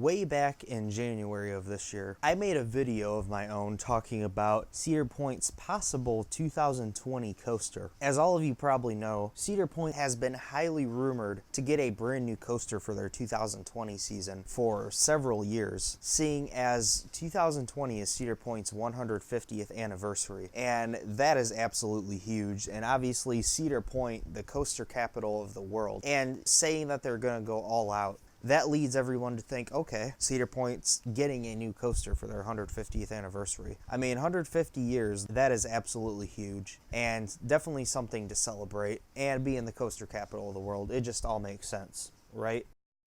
way back in January of this year, I made a video of my own talking about Cedar Point's possible 2020 coaster. As all of you probably know, Cedar Point has been highly rumored to get a brand new coaster for their 2020 season for several years, seeing as 2020 is Cedar Point's 150th anniversary, and that is absolutely huge. And obviously Cedar Point, the coaster capital of the world, and saying that they're going to go all out, that leads everyone to think, okay, Cedar Point's getting a new coaster for their 150th anniversary. I mean, 150 years, that is absolutely huge, and definitely something to celebrate. And being the coaster capital of the world, it just all makes sense, right?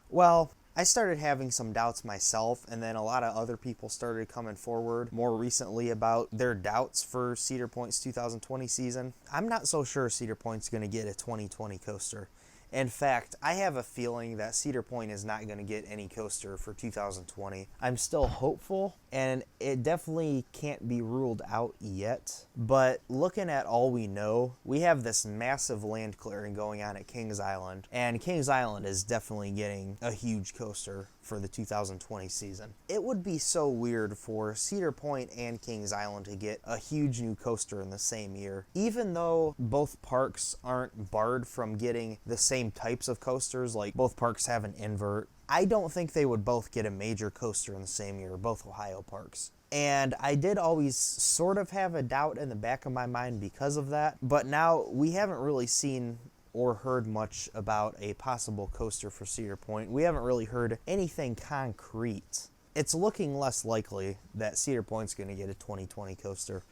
Well, I started having some doubts myself, and then a lot of other people started coming forward more recently about their doubts for Cedar Point's 2020 season. I'm not so sure Cedar Point's going to get a 2020 coaster. In fact, I have a feeling that Cedar Point is not going to get any coaster for 2020. I'm still hopeful, and it definitely can't be ruled out yet. But looking at all we know, we have this massive land clearing going on at Kings Island, and Kings Island is definitely getting a huge coaster for the 2020 season. It would be so weird for Cedar Point and Kings Island to get a huge new coaster in the same year. Even though both parks aren't barred from getting the same types of coasters, like both parks have an invert, I don't think they would both get a major coaster in the same year, both Ohio parks. And I did always sort of have a doubt in the back of my mind because of that, but now we haven't really seen or heard much about a possible coaster for Cedar Point. We haven't really heard anything concrete. It's looking less likely that Cedar Point's going to get a 2020 coaster.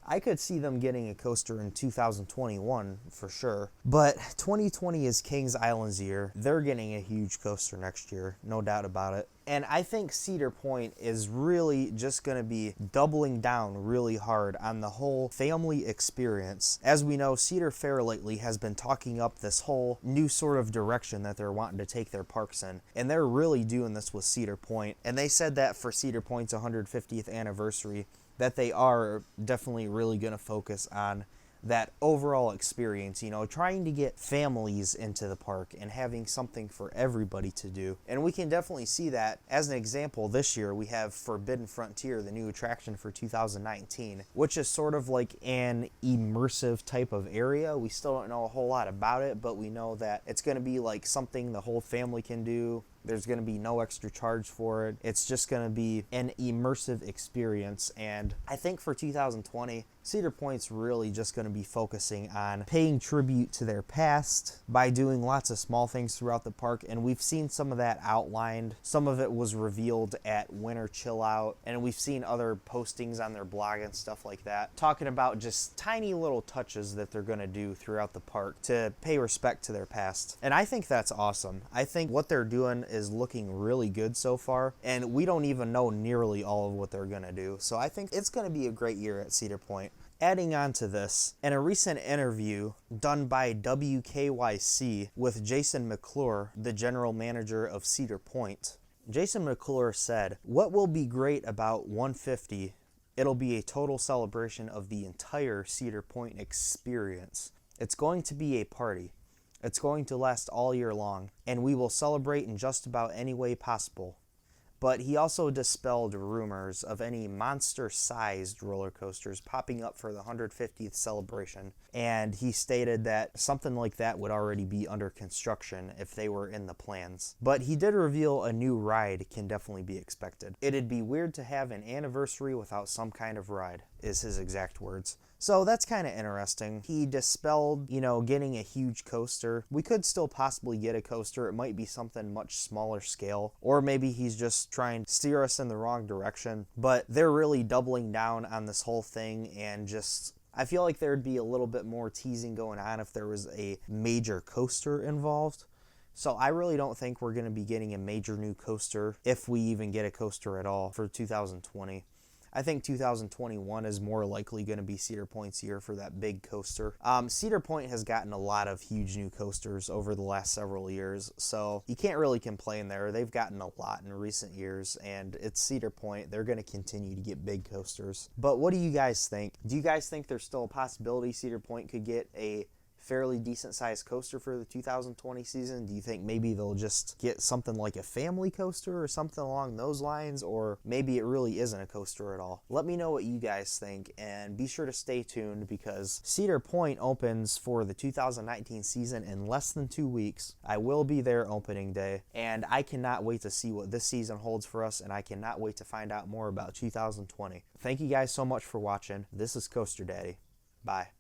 I could see them getting a coaster in 2021 for sure, but 2020 is Kings Island's year. They're getting a huge coaster next year, no doubt about it. And I think Cedar Point is really just going to be doubling down really hard on the whole family experience. As we know, Cedar Fair lately has been talking up this whole new sort of direction that they're wanting to take their parks in. And they're really doing this with Cedar Point. And they said that for Cedar Point's 150th anniversary, that they are definitely really going to focus on that overall experience, you know, trying to get families into the park and having something for everybody to do. And we can definitely see that. As an example, this year we have Forbidden Frontier, the new attraction for 2019, which is sort of like an immersive type of area. We still don't know a whole lot about it, but we know that it's going to be like something the whole family can do. There's going to be no extra charge for it. It's just going to be an immersive experience. And I think for 2020, Cedar Point's really just going to be focusing on paying tribute to their past by doing lots of small things throughout the park. And we've seen some of that outlined. Some of it was revealed at Winter Chill Out. And we've seen other postings on their blog and stuff like that, talking about just tiny little touches that they're going to do throughout the park to pay respect to their past. And I think that's awesome. I think what they're doing is looking really good so far, and we don't even know nearly all of what they're going to do. So I think it's going to be a great year at Cedar Point. Adding on to this, in a recent interview done by WKYC with Jason McClure, the general manager of Cedar Point, Jason McClure said, "What will be great about 150, it'll be a total celebration of the entire Cedar Point experience. It's going to be a party. It's going to last all year long, and we will celebrate in just about any way possible." But he also dispelled rumors of any monster-sized roller coasters popping up for the 150th celebration, and he stated that something like that would already be under construction if they were in the plans. But he did reveal a new ride can definitely be expected. "It'd be weird to have an anniversary without some kind of ride," is his exact words. So that's kind of interesting. He dispelled, getting a huge coaster. We could still possibly get a coaster. It might be something much smaller scale, or maybe he's just trying to steer us in the wrong direction. But they're really doubling down on this whole thing, and I feel like there'd be a little bit more teasing going on if there was a major coaster involved. So I really don't think we're going to be getting a major new coaster, if we even get a coaster at all, for 2020. I think 2021 is more likely going to be Cedar Point's year for that big coaster. Cedar Point has gotten a lot of huge new coasters over the last several years, so you can't really complain there. They've gotten a lot in recent years, and it's Cedar Point. They're going to continue to get big coasters. But what do you guys think? Do you guys think there's still a possibility Cedar Point could get a fairly decent sized coaster for the 2020 season? Do you think maybe they'll just get something like a family coaster or something along those lines, or maybe it really isn't a coaster at all? Let me know what you guys think, and be sure to stay tuned because Cedar Point opens for the 2019 season in less than 2 weeks. I will be there opening day, and I cannot wait to see what this season holds for us, and I cannot wait to find out more about 2020. Thank you guys so much for watching. This is Coaster Daddy. Bye.